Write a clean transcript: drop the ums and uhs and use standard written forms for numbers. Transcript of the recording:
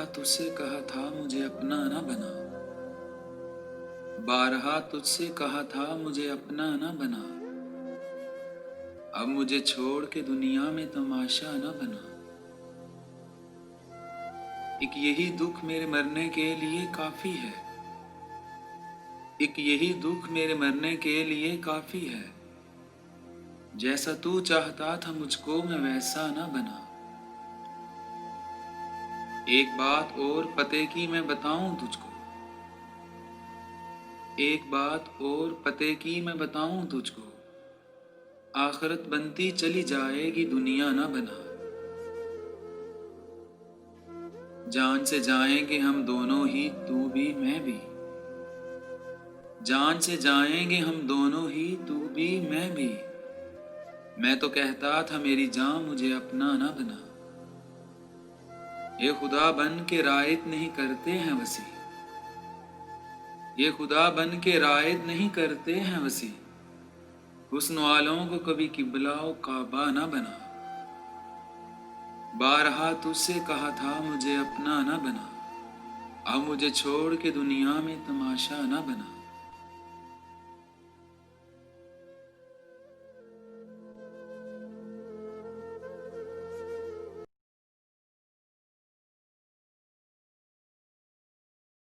बारहा तुझसे कहा था मुझे अपना न बना, बारहा तुझसे कहा था मुझे अपना न बना, अब मुझे छोड़ के दुनिया में तमाशा न बना। एक यही दुख मेरे मरने के लिए काफी है, एक यही दुख मेरे मरने के लिए काफी है। जैसा तू चाहता था मुझको मैं वैसा न बना। एक बात और पते की मैं बताऊं तुझको, एक बात और पते की मैं बताऊं तुझको, आखिरत बनती चली जाएगी दुनिया न बना। जान से जाएंगे हम दोनों ही, तू भी मैं भी, जान से जाएंगे हम दोनों ही, तू भी मैं भी। मैं तो कहता था मेरी जान मुझे अपना न बना। ये खुदा बन के रायत नहीं करते हैं वसी, ये खुदा बन के रायत नहीं करते हैं वसी। हुस्न वालों को कभी किबला व काबा न बना। बारहा तुझसे कहा था मुझे अपना न बना, अब मुझे छोड़ के दुनिया में तमाशा न बना।